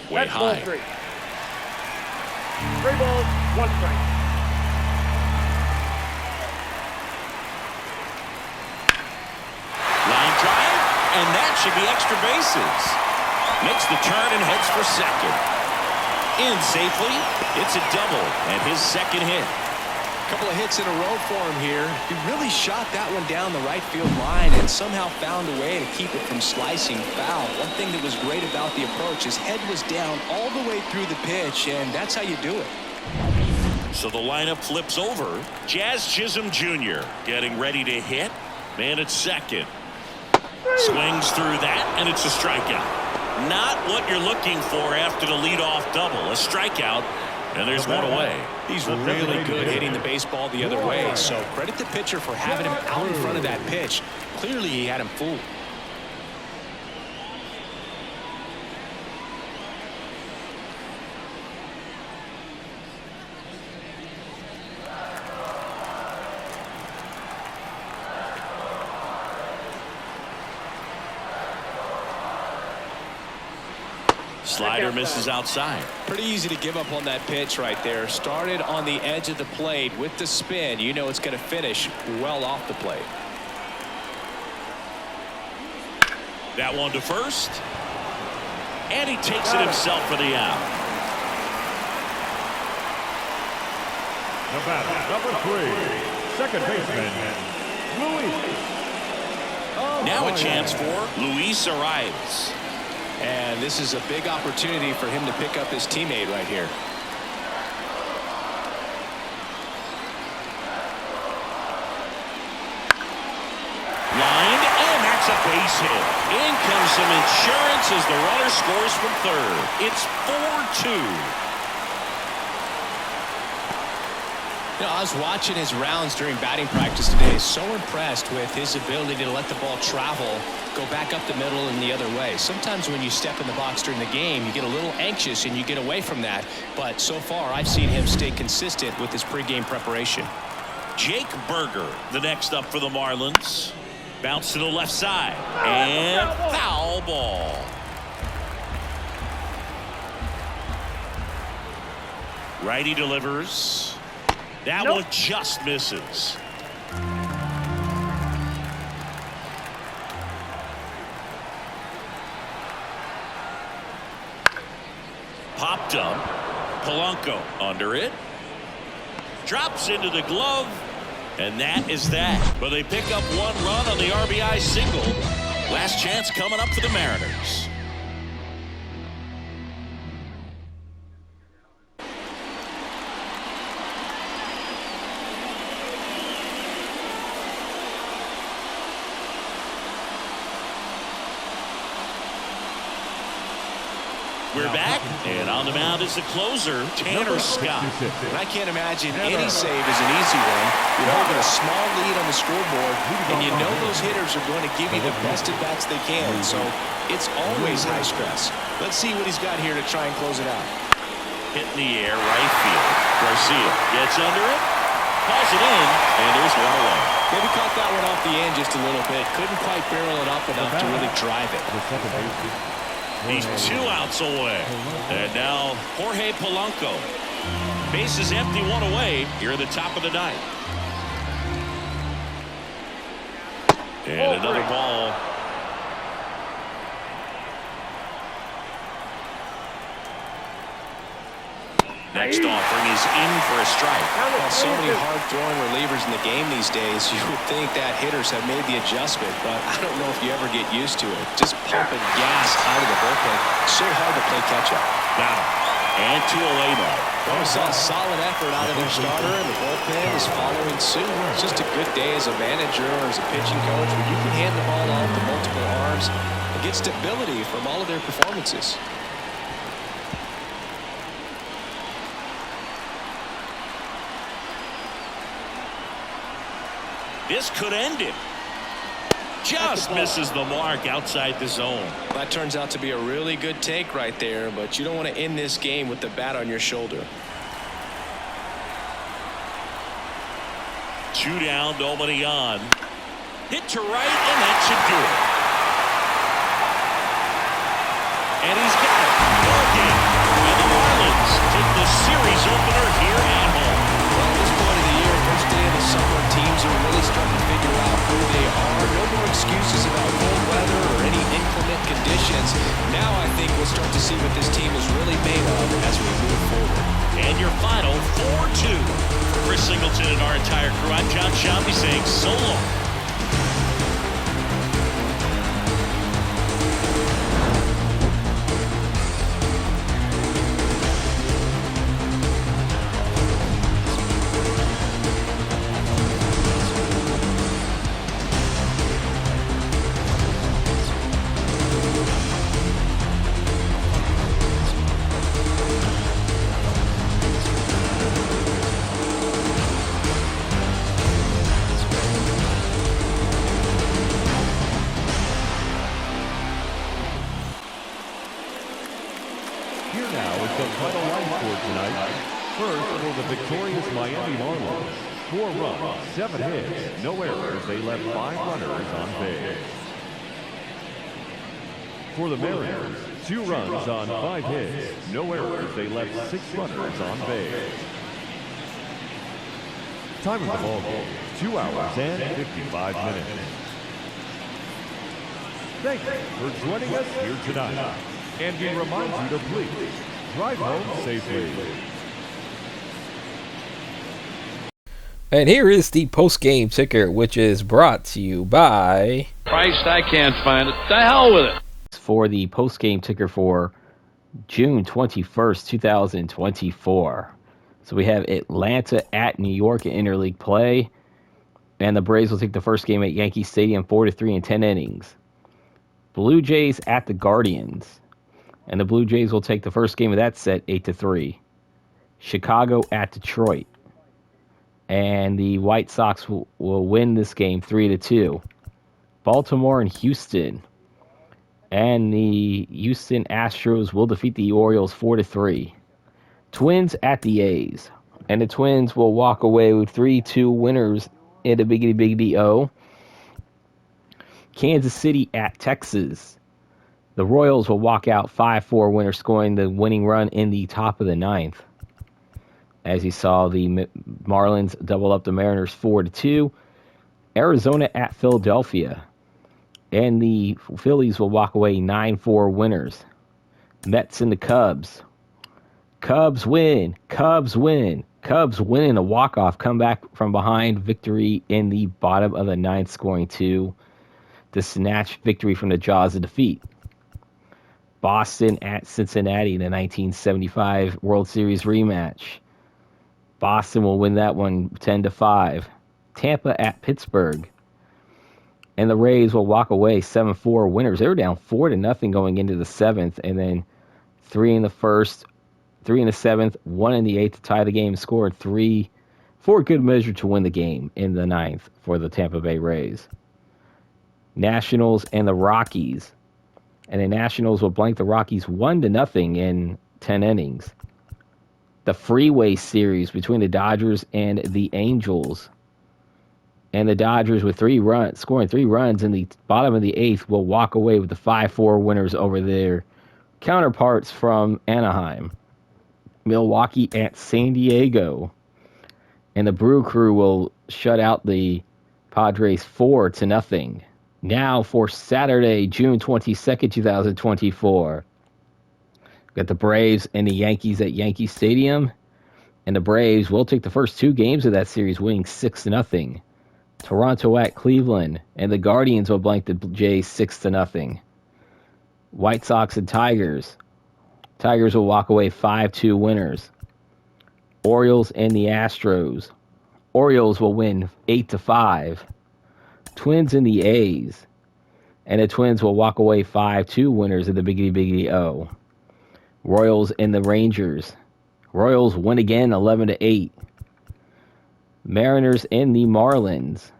way That's ball high. 3. 3 balls, 1 strike. Line drive, and that should be extra bases. Makes the turn and heads for second. In safely, it's a double and his second hit. Couple of hits in a row for him here. He really shot that one down the right field line and somehow found a way to keep it from slicing foul. One thing that was great about the approach, his head was down all the way through the pitch, and that's how you do it. So the lineup flips over. Jazz Chisholm Jr. getting ready to hit. Man at second. Swings through that, and it's a strikeout. Not what you're looking for after the leadoff double. A strikeout, and there's one away. He's really good hitting the baseball the other way, so credit the pitcher for having him out in front of that pitch. Clearly he had him fooled. Slider misses outside. Pretty easy to give up on that pitch right there. Started on the edge of the plate with the spin. You know it's going to finish well off the plate. That one to first. And he takes it himself for the out. The batter, number 3, second baseman, Luis. Now a chance for Luis Arias. And this is a big opportunity for him to pick up his teammate right here. Lined, and that's a base hit. In comes some insurance as the runner scores from third. It's 4-2. You know, I was watching his rounds during batting practice today. So impressed with his ability to let the ball travel, go back up the middle and the other way. Sometimes when you step in the box during the game, you get a little anxious and you get away from that. But so far, I've seen him stay consistent with his pregame preparation. Jake Berger, the next up for the Marlins. Bounce to the left side. And foul ball. Righty delivers. That one just misses. Popped up. Polanco under it. Drops into the glove. And that is that. But they pick up one run on the RBI single. Last chance coming up for the Mariners. We're back, and on the mound is the closer, Tanner Scott. And I can't imagine any save is an easy one. You're holding a small lead on the scoreboard, and you know those hitters are going to give you the best at-bats they can, so it's always high stress. Let's see what he's got here to try and close it out. Hit in the air, right field. Garcia gets under it, calls it in, and there's one away. Maybe caught that one off the end just a little bit. Couldn't quite barrel it up enough to really drive it. He's 2 outs away. And now Jorge Polanco. Base is empty, one away here at the top of the ninth. And another ball. Next offering is in for a strike. Well, so many hard-throwing relievers in the game these days. You would think that hitters have made the adjustment, but I don't know if you ever get used to it. Just pumping gas out of the bullpen. So hard to play catch-up. Now, and 2 away now. Well, we saw a solid effort out of their starter, and the bullpen is following suit. It's just a good day as a manager or as a pitching coach where you can hand the ball off to multiple arms and get stability from all of their performances. This could end it. Just misses the mark outside the zone. That turns out to be a really good take right there, but you don't want to end this game with the bat on your shoulder. 2 down, nobody on. Hit to right, and that should do it. And he's got it. ball game. And the Marlins take the series opener here at home. Well, at this point of the year, first day of the summer, teams are really starting to figure out who they are. No more excuses about cold weather or any inclement conditions. Now I think we'll start to see what this team is really made of as we move forward. And your final 4-2. For Chris Singleton and our entire crew, I'm John Shelby saying so long. Here now is the final line for tonight. First, for the victorious Miami Marlins. 4 runs, 7 hits, no errors. They left 5 runners on base. For the Mariners, 2 runs on 5 hits, no errors. They left 6 runners on base. Time of the ball game, 2 hours and 55 minutes. Thank you for joining us here tonight. And we remind you to please drive home safely. And here is the post-game ticker, which is brought to you by... Christ, I can't find it. The hell with it. For the post-game ticker for June 21st, 2024. So we have Atlanta at New York in interleague play. And the Braves will take the first game at Yankee Stadium 4-3 in 10 innings. Blue Jays at the Guardians. And the Blue Jays will take the first game of that set 8-3. Chicago at Detroit. And the White Sox will win this game 3-2. Baltimore and Houston. And the Houston Astros will defeat the Orioles 4-3. Twins at the A's. And the Twins will walk away with 3-2 winners in the Biggity O. Kansas City at Texas. The Royals will walk out 5-4 winner, scoring the winning run in the top of the 9th. As you saw, the Marlins double up the Mariners 4-2. Arizona at Philadelphia. And the Phillies will walk away 9-4 winners. Mets and the Cubs. Cubs win. Cubs win. Cubs win in a walk-off comeback from behind victory in the bottom of the 9th, scoring 2 to snatch victory from the jaws of defeat. Boston at Cincinnati in the 1975 World Series rematch. Boston will win that one 10-5. Tampa at Pittsburgh. And the Rays will walk away 7-4 winners. They were down 4-0 going into the 7th, and then 3 in the 1st, 3 in the 7th, 1 in the 8th to tie the game, scored 3 for good measure to win the game in the 9th for the Tampa Bay Rays. Nationals and the Rockies. And the Nationals will blank the Rockies 1-0 in 10 innings. The Freeway Series between the Dodgers and the Angels. And the Dodgers with 3 runs, scoring 3 runs in the bottom of the 8th, will walk away with the 5-4 winners over their counterparts from Anaheim. Milwaukee at San Diego. And the Brew Crew will shut out the Padres 4-0. Now for Saturday, June 22nd, 2024. Got the Braves and the Yankees at Yankee Stadium. And the Braves will take the first 2 games of that series, winning 6-0. Toronto at Cleveland. And the Guardians will blank the Jays 6-0. White Sox and Tigers. Tigers will walk away 5-2 winners. Orioles and the Astros. Orioles will win 8-5. Twins and the A's. And the Twins will walk away 5-2 winners of the Biggity O. Royals and the Rangers. Royals win again 11-8. Mariners and the Marlins.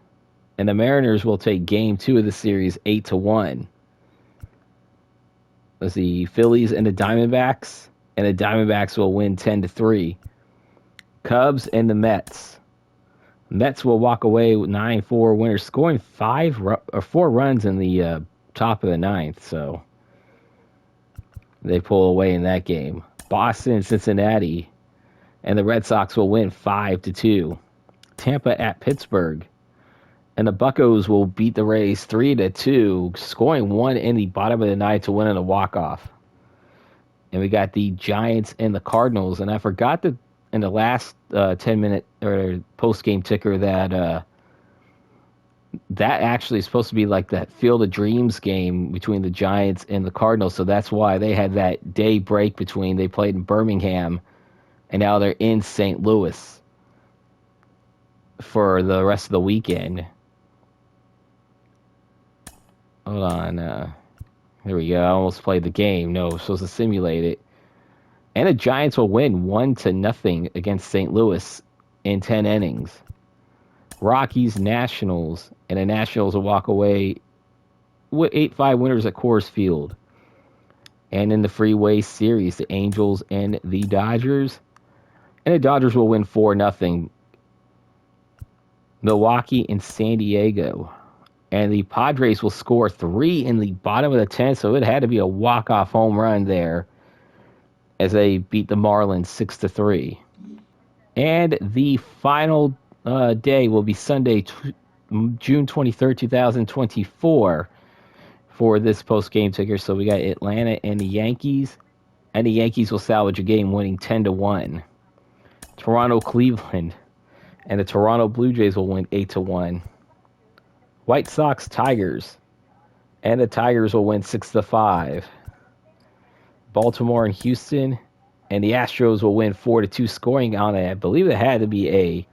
And the Mariners will take game 2 of the series 8-1. Let's see, Phillies and the Diamondbacks. And the Diamondbacks will win 10-3. Cubs and the Mets. Mets will walk away with 9-4 winners, scoring 4 runs in the top of the 9th. So They pull away in that game. Boston, Cincinnati, and the Red Sox will win 5-2. Tampa at Pittsburgh, and the Buccos will beat the Rays 3-2, scoring one in the bottom of the ninth to win in a walk-off. And we got the Giants and the Cardinals, and I forgot that in the last 10-minute or post-game ticker that that actually is supposed to be like that Field of Dreams game between the Giants and the Cardinals, so that's why they had that day break between. They played in Birmingham, and now they're in St. Louis for the rest of the weekend. Hold on. There we go. I almost played the game. No, we're supposed to simulate it. And the Giants will win 1-0 against St. Louis in 10 innings. Rockies, Nationals, and the Nationals will walk away with 8-5 winners at Coors Field. And in the Freeway Series, the Angels and the Dodgers. And the Dodgers will win 4-0. Milwaukee and San Diego. And the Padres will score 3 in the bottom of the 10th, so it had to be a walk-off home run there as they beat the Marlins 6-3. And the final day will be Sunday, June 23rd, 2024 for this post-game ticker. So we got Atlanta and the Yankees. And the Yankees will salvage a game winning 10-1. Toronto, Cleveland. And the Toronto Blue Jays will win 8-1. White Sox, Tigers. And the Tigers will win 6-5. Baltimore and Houston. And the Astros will win 4-2, scoring on it. I believe it had to be a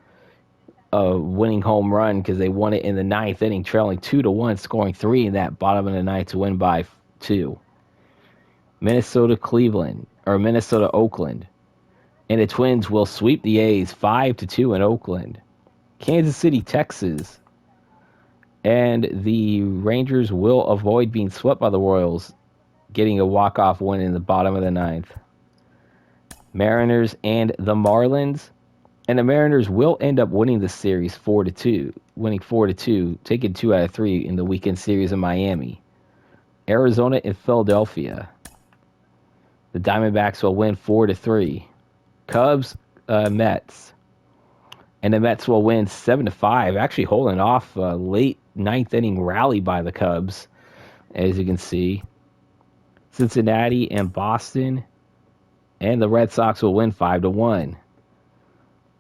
winning home run because they won it in the ninth inning, trailing 2-1, scoring 3 in that bottom of the ninth to win by 2. Minnesota, Oakland. And the Twins will sweep the A's 5-2 in Oakland. Kansas City, Texas. And the Rangers will avoid being swept by the Royals, getting a walk-off win in the bottom of the ninth. Mariners and the Marlins. And the Mariners will end up winning the series 4-2, winning 4-2, taking 2 out of 3 in the weekend series in Miami. Arizona and Philadelphia. The Diamondbacks will win 4-3. Cubs, Mets. And the Mets will win 7-5, actually holding off a late ninth inning rally by the Cubs, as you can see. Cincinnati and Boston. And the Red Sox will win 5-1.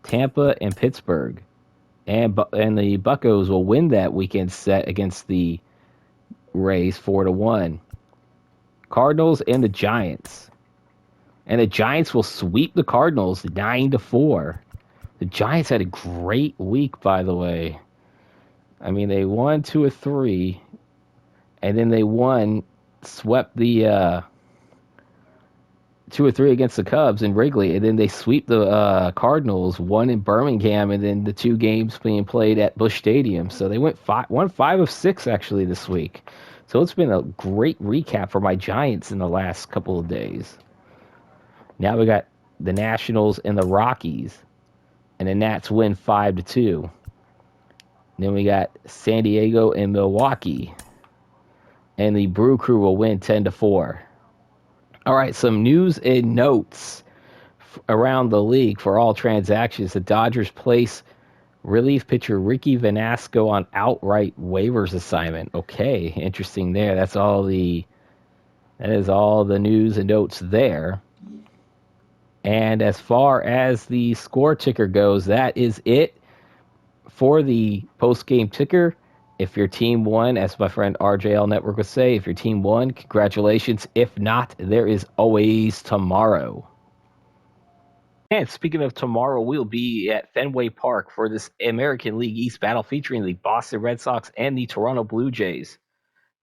Tampa and Pittsburgh. And the Buccos will win that weekend set against the Rays 4-1. Cardinals and the Giants. And the Giants will sweep the Cardinals 9-4. The Giants had a great week, by the way. I mean, they won 2 of 3. And then they swept the 2 or 3 against the Cubs in Wrigley, and then they sweep the Cardinals, 1 in Birmingham, and then the 2 games being played at Busch Stadium. So they won 5 of 6 actually this week. So it's been a great recap for my Giants in the last couple of days. Now we got the Nationals and the Rockies, and the Nats win 5-2. Then we got San Diego and Milwaukee, and the Brew Crew will win 10-4. All right, some news and notes around the league for all transactions. The Dodgers place relief pitcher Ricky Vanasco on outright waivers assignment. Okay, interesting there. That is all the news and notes there. And as far as the score ticker goes, that is it for the post-game ticker. If your team won, as my friend RJL Network would say, if your team won, congratulations. If not, there is always tomorrow. And speaking of tomorrow, we'll be at Fenway Park for this American League East battle featuring the Boston Red Sox and the Toronto Blue Jays.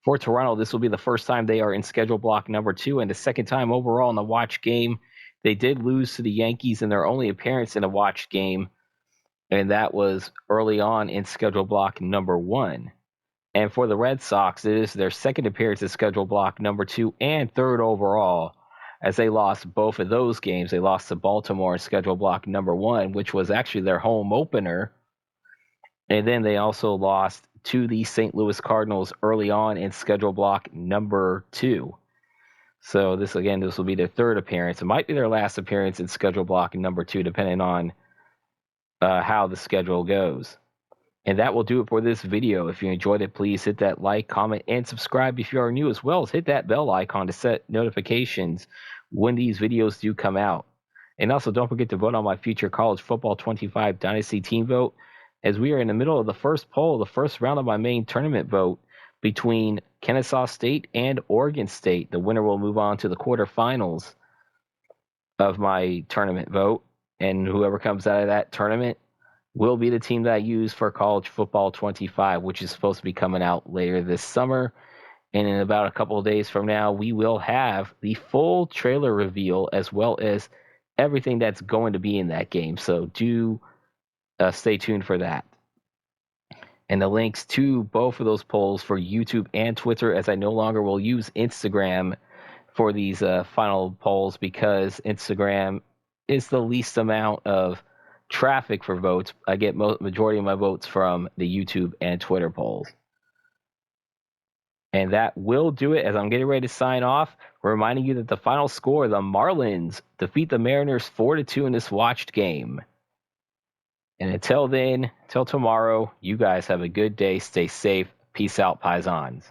For Toronto, this will be the first time they are in schedule block number 2 and the second time overall in the watch game. They did lose to the Yankees in their only appearance in a watch game, and that was early on in schedule block number 1. And for the Red Sox, it is their second appearance in schedule block number 2 and third overall, as they lost both of those games. They lost to Baltimore in schedule block number 1, which was actually their home opener. And then they also lost to the St. Louis Cardinals early on in schedule block number 2. So this will be their third appearance. It might be their last appearance in schedule block number 2, depending on how the schedule goes. And that will do it for this video. If you enjoyed it, please hit that like, comment, and subscribe if you are new, as well as hit that bell icon to set notifications when these videos do come out. And also, don't forget to vote on my future College Football 25 Dynasty Team vote, as we are in the middle of the first poll, the first round of my main tournament vote between Kennesaw State and Oregon State. The winner will move on to the quarterfinals of my tournament vote, and whoever comes out of that tournament will be the team that I use for College Football 25, which is supposed to be coming out later this summer. And in about a couple of days from now, we will have the full trailer reveal, as well as everything that's going to be in that game. So do stay tuned for that. And the links to both of those polls for YouTube and Twitter, as I no longer will use Instagram for these final polls, because Instagram is the least amount of traffic for votes. I get majority of my votes from the YouTube and Twitter polls. And that will do it. As I'm getting ready to sign off, reminding you that the final score, the Marlins defeat the Mariners 4-2 in this watched game. And until then, till tomorrow, you guys have a good day. Stay safe. Peace out, Paisans.